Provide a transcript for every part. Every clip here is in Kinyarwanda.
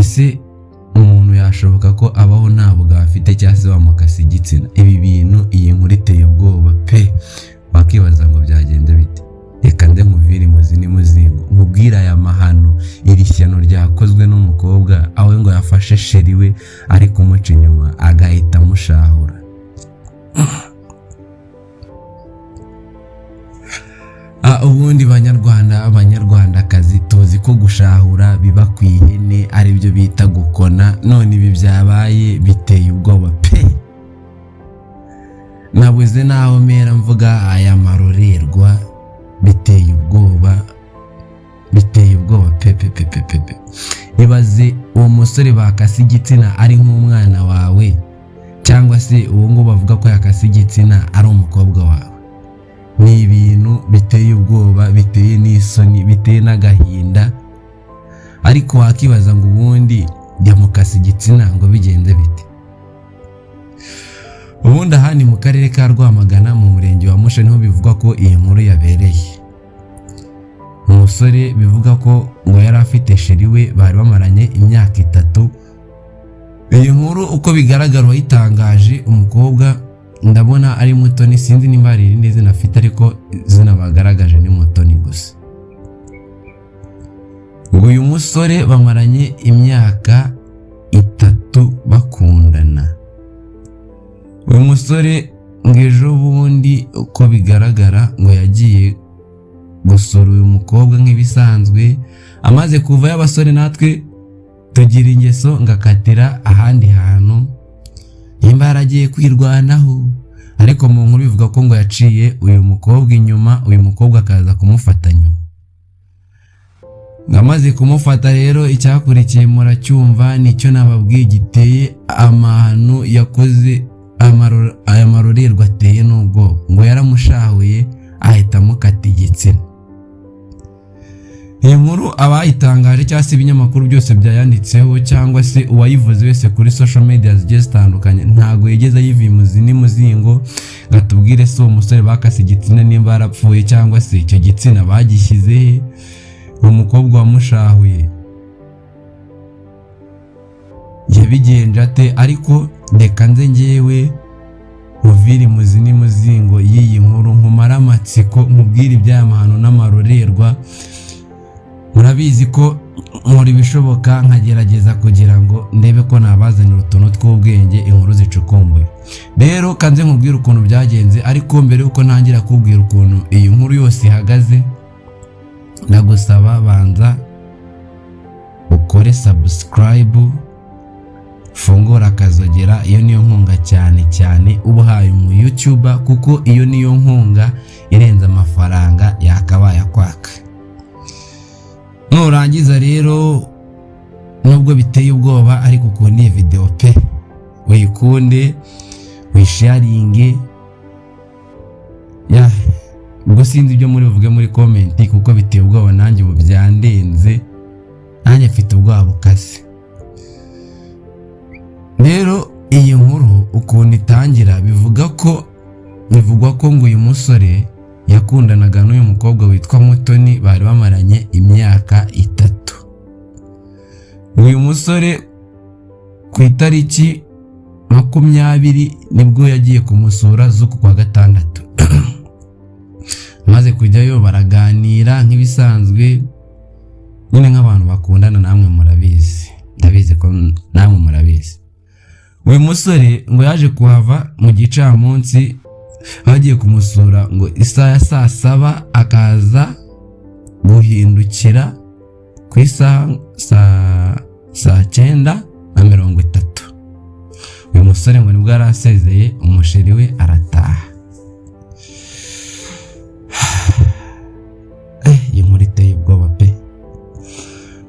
ese umuntu yashoboka ko abaho nta bugabo afite cyangwa se bamukase igitsina? Ibi bintu iyi nkuru iteye ubwoba pe, wakibaza ngo byagenze bite. Reka nde nkuvire imuzi n'imuzingo nkubwire aya mahano, iri shyano ryakozwe n'umukobwa aho ngo yafashe sheri we ari kumuca inyuma agahita amushahura. Ubundi abanyarwandakazi tuzi ko gushahura biba ku ihene ari byo bita gukona, none ibi byabaye biteye ubwoba pe. Nabuze naho mera mvuga aya marorerwa, biteye ubwoba pe. Ibaze uwo musore bakase igitsina ari nk'umwana wawe, cyangwa se uwo ngo bavuga ko yakase igitsina ari umukobwa wawe. Ni ibintu biteye ubwoba, biteye n'isoni, biteye n'agahinda. Ariko wakibaza ngo ubundi yamukase igitsina ngo bigenze bite? Ubundi aha ni mu karere ka Rwamagana mu murenge wa Musha niho bivugwa ko iyi nkuru yabereye. Umusore bivuga ko ngo yari afite sheri we bari bamaranye imyaka 3. Iyi nkuru uko bigaragara wayitangaje umukobwa, ndabona ari Mutoni, sinzi nimba ari irindi zina afite ariko zina bagaragaje ni Mutoni gusa. Ngo uyu musore bamaranye imyaka 3 bakundana. Uyu musore ngo ejo bundi uko bigaragara ngo yagiye gusura uyu mukobwa nk'ibisanzwe, amaze kuva y'abasore natwe tugira ingeso ngakatira ahandi hantu, nimba yaragiye kwirwanaho. Ariko mu nkuru bivuga ko ngo yaciye uyu mukobwa inyuma, uyu mukobwa akaza kumufata nyuma. Ngamaze kumufata rero icyakurikiye muracyumva, nicyo nababwiye giteye amahano yakoze, aya marorerwa ateye n'ubwo ngo yaramushahuye ahita amukata igitsina. Iyi nkuru abayitangaje cyangwa se ibinyamakuru byose byayanditseho cyangwa se uwayivuze wese kuri social media zigiye zitandukanye ntago yigeze yivimuzi n'imuzingo gatubwire se uwo musore bakase igitsina nimba yarapfuye cyangwa se icyo gitsina bagishyize umukobwa wamushahuye yabigenje ate. Ariko reka nze ngewe muvire imuzi n'imuzingo y'iyi nkuru nkumara amatsiko nkubwire iby'aya mahano n'amarorerwa. Murabizi ko nkora ibishoboka nkagerageza kugira ngo ndebe ko nabazanira utuntu tw'ubwenge inkuru zicukumbuye. Rero kanze nkubwire ukuntu byagenze, ariko mbere yuko ntangira kubwira ukuntu iyi nkuru yose ihagaze, ndagusaba banza ukore subscribe, fungura akazogera. Iyo niyo nkunga cyane ubuhaye mu YouTube, kuko iyo niyo nkunga irenze amafaranga yakabaye kwaka. Nurangiza rero nubwo biteye ubwoba ariko ukunda iyi video pe, uyikunde, wisharinge. Ubwo sinzi ibyo muri buvuge muri comment, kuko biteye ubwoba nanjye ubu byandenze, nanjye mfite ubwoba bukase. Rero iyi nkuru ukuntu itangira bivugwa ko ngo uyu musore yakundanaga n'uyu mukobwa witwa Mutoni, bari bamaranye imyaka 3. Uyu musore ku itariki 20 nibwo yagiye kumusura z'uku kwa 6. Maze kujyayo baraganira nk'ibisanzwe nyine nk'abantu bakundana, namwe murabizi, ndabizi ko namwe murabizi. Uyu musore ngo yaje kuhava mu gicamunsi, bagiye kumusura ngo isaha ya saa 7 akaza guhindukira ku isaha saa 9:30. Uyu musore ngo nibwo yarasezeye umusheri we arataha. Iyi nkuru iteye ubwoba pe.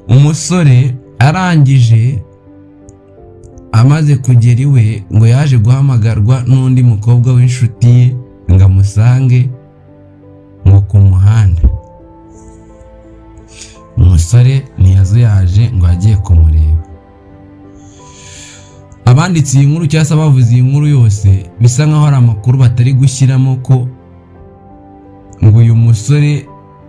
Umusore arangije amaze kugera iwe ngo yaje guhamagarwa n'undi mukobwa w'inshuti ye ngo amusange ngo ku muhanda. Umusore ntiyazuyaje ngo agiye kumureba. Abanditse iyi nkuru cyangwa se abavuze iyi nkuru yose bisa nkaho ari amakuru batari gushyiramo ko ngo uyu musore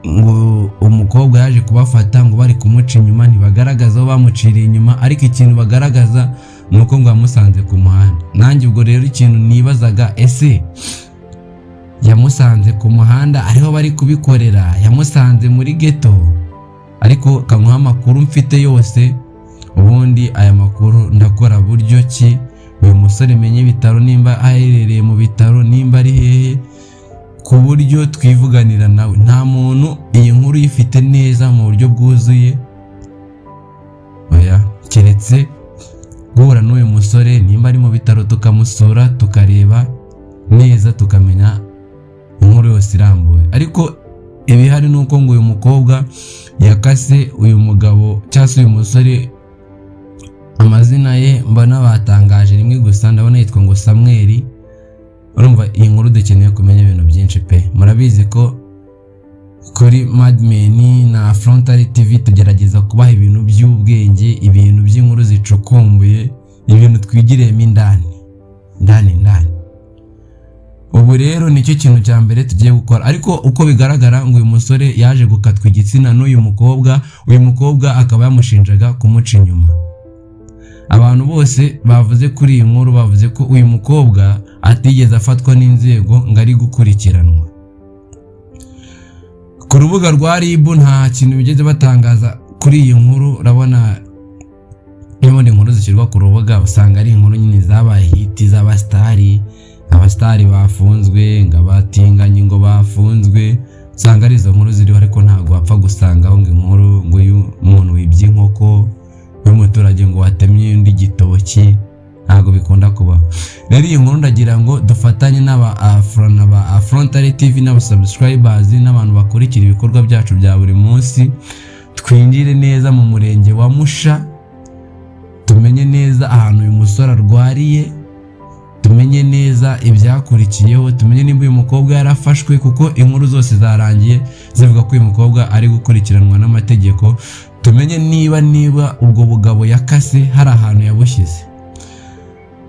ngo umukobwa yaje kubafata ngo bari kumuca inyuma, ntibagaragaza aho bamuciriye inyuma, ariko ikintu bagaragaza nuko ngo yamusanze ku muhanda. Nanjye ubwo rero ikintu nibazaga, ese yamusanze ku muhanda ariho bari kubikorera, yamusanze muri ghetto? Ariko kamuha amakuru mfite yose, ubundi aya makuru ndakora buryo ki uyu musore menye ibitaro, nimba aherereye mu bitaro, nimba ari hehe, ku buryo twivuganira nawe. Nta muntu iyi nkuru yifite neza mu buryo bwuzuye, oya, keretse guhura n'uyu musore nimba ari mu bitaro tukamusura tukareba neza tukamenya inkuru yose irambuye. Ariko ibihari nuko ngo uyu mukobwa yakase uyu mugabo cyangwa uyu musore, amazina ye mbona batangaje rimwe gusa, ndabona yitwa ngo Samuel. Urumva iyi nkuru dukeneye kumenya ibintu byinshi pe. Murabizi ko kuri Madmen na Frontale TV tugerageza kubaha ibintu by'ubwenge, ibintu by'inkuru zicukumbuye, ibintu twigiremo indani. Ubu rero nicyo kintu cya mbere tugiye gukora. Ariko uko bigaragara ngo uyu musore yaje gukatwa igitsina n'uyu mukobwa, uyu mukobwa akaba yamushinjaga kumuca inyuma. Abantu bose bavuze kuri iyi nkuru bavuze ko uyu mukobwa atigeze afatwa n'inzego ngo ari gukurikiranwa. Ku rubuga rwa RIB nta kintu bigeze batangaza kuri iyi nkuru. Urabona n'ubundi nkuru zishyirwa ku rubuga usanga ari inkuru nyine zabaye hiti z'abastari, abastari bafunzwe, ngo abatinganye ngo bafunzwe, usanga ari izo nkuru ziriho. Ariko ntabwo wapfa gusangaho ngo inkuru ngo uyu muntu wibye inkoko, uyu muturage ngo watemye undi gitoki, ntabwo bikunda kubaho. Rero iyi nkuru ndagira ngo dufatanye n'aba Frontale TV n'aba subscribers n'abantu bakurikira ibikorwa byacu bya buri munsi, twinjire neza mu murenge wa Musha, tumenye neza ahantu uyu musore arwariye, tumenye neza ibyakurikiyeho, tumenye nimba uyu mukobwa yarafashwe, kuko inkuru zose zarangiye zivuga ko uyu mukobwa ari gukurikiranwa n'amategeko. Tumenye niba ubwo bugabo yakase hari ahantu yabushyize.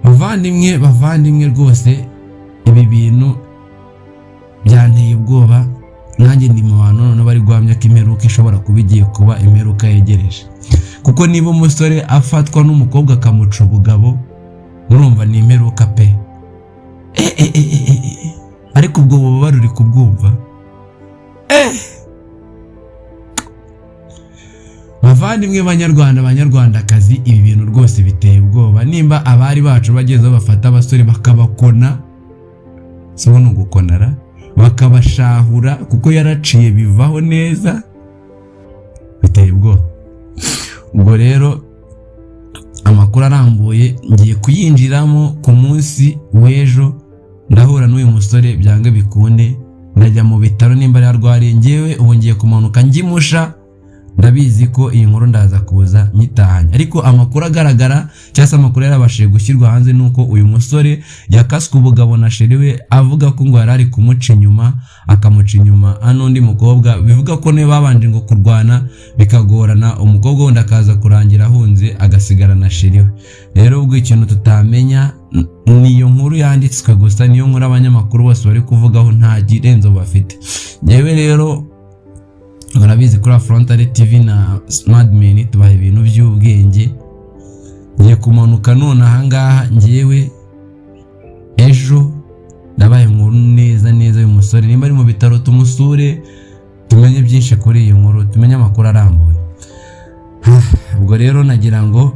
Bavandimwe rwose ibi bintu byanteye ubwoba. Nanjye ndi mu bantu none bari guhamya ko imperuka ishobora kuba igiye kuba imperuka yegereje, kuko niba umusore afatwa n'umukobwa akamuca ubugabo, murumva ni imperuka pe. Ariko ubwo bubabare uri kubwumva. Bavandimwe banyarwandakazi, ibi bintu rwose biteye ubwoba. Nimba abari bacu bagezeho bafata abasore bakabakona, so no gukonara, bakabashahura kuko yaraciye bivaho neza, biteye ubwoba. Ubwo rero amakuru arambuye ngiye kuyinjiramo ku munsi w'ejo, ndahura n'uyu musore byange bikunde, ndajya mu bitaro nimba yarwariye. Ngewe ubu ngiye kumanuka ngimusha, ndabizi ko iyi nkuru ndaza kuza nyitahanye. Ariko amakuru agaragara cyangwa amakuru yarabashije gushyirwa hanze nuko uyu musore yakaswe ubugabo na sheri we, avuga ko ngo yarari kumuca inyuma, akamuca inyuma n'undi mukobwa. Bivuga ko niba babanje ngo kurwana bikagorana, umukobwa wundi akaza kurangira ahunze agasigara na sheri we. Rero ubwo ikintu tutamenya niyo nkuru yanditswe gusa, niyo nkuru abanyamakuru bose bari kuvugaho, nta girenzo bafite. Yewe rero murabizi kuri Frontale TV na Madmen tubaha ibintu by'ubwenge. Ngiye kumanuka none ahangaha, ngewe ejo ndabaye inkuru neza uyu musore nimba ari mu bitaro tumusure, tumenye byinshi kuri iyi nkuru, tumenye amakuru arambuye. Ubwo rero nagira ngo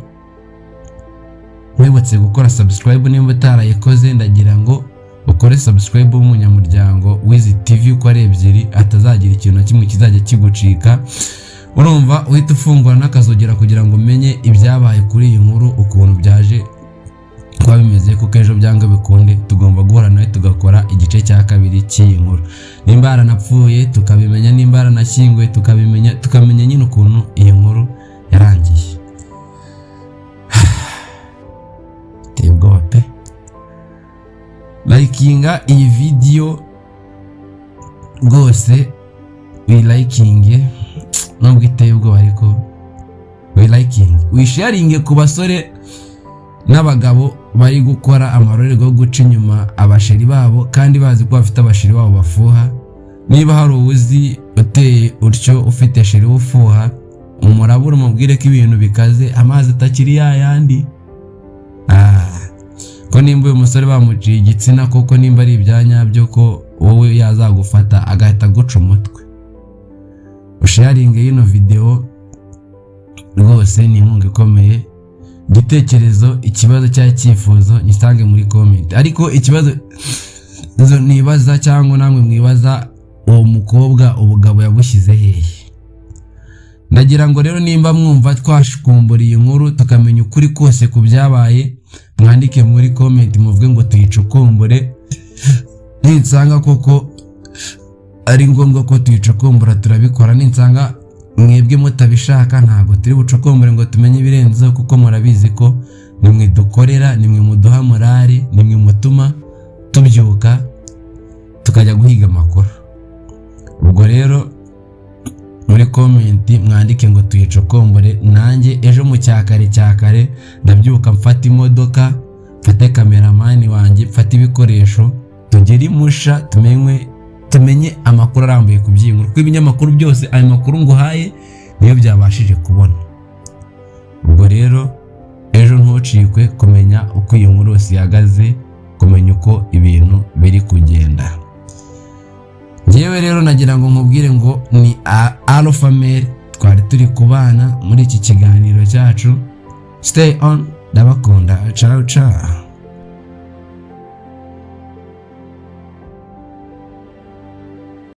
mwibutse gukora subscribe nimba utarayikoze, ndagira ngo ukore subscribe w'umunyamuryango w'izi TV uko ari ebyiri, atazagira ikintu kimwe kizajya kigucika. Urumva uhita ufungura n'akazogera kugira ngo umenye ibyabaye kuri iyi nkuru ukuntu byaje kuba bimeze, kuko ejo byanga bikunde tugomba guhora nawe tugakora igice cya kabiri cy'iyi nkuru. Nimba yaranapfuye tukabimenya, nimba yaranashyinguwe tukamenya nyine ukuntu iyi nkuru yarangiye. Teye ubwoba pe. Likinga iyi video rwose, wilikinge nubwo iteye ubwoba, ariko wilikinge, wisharinge ku basore n'abagabo bari gukora amarorerwa yo guca inyuma abasheri babo kandi bazi ko bafite abasheri babo bafuha. Niba hari uwuzi uteye utyo ufite sheri ufuha umurabura umubwire ko ibintu bikaze amazi atakiri yayandi. Ko nimba uyu musore bamuciye igitsina koko nimba ari ibyanyabyo ko wowe yazagufata agahita guca umutwe. Usharinge yino video rwose ni inkunga ikomeye. Igitekerezo ikibazo cya cyifuzo nisange muri comment. Ariko ikibazo nibaza cyangwa namwe mwibaza uwo mukobwa ubugabo yabushyize hehe? Ndagira ngo rero nimba mwumva twashukumburiye inkuru tukamenya ukuri kose ku byabaye mwandike muri comment muvuge ngo tuyicukumbure. Ninsanga koko ari ngombwa ko tuyicukumbura turabikora, ninsanga mwebwe mutabishaka ntago turi bucukumbure ngo tumenye ibirenzeho kuko murabizi ko nimwe dukorera, nimwe muduha morale, nimwe mutuma tubyuka tukajya guhiga amakuru. Ubwo rero muri comment mwandike ngo tuyicukumbure, nanjye ejo mu cyakare ndabyuka mfata imodoka, mfate cameraman wanjye, mfate ibikoresho, tugere imusha tumenye amakuru arambuye ku by'inkuru. Kuko ibinyamakuru byose ayo makuru nguhaye niyo byabashije kubona. Ubwo rero ejo ntucikwe kumenya uko iyo nkuru yose ihagaze, kumenya uko ibintu biri kugenda. Njyewe rero nagira ngo nkubwire ngo ni Alpha Male twari turi kubana muri iki kiganiro cyacu. Stay on, ndabakunda. Ciao ciao.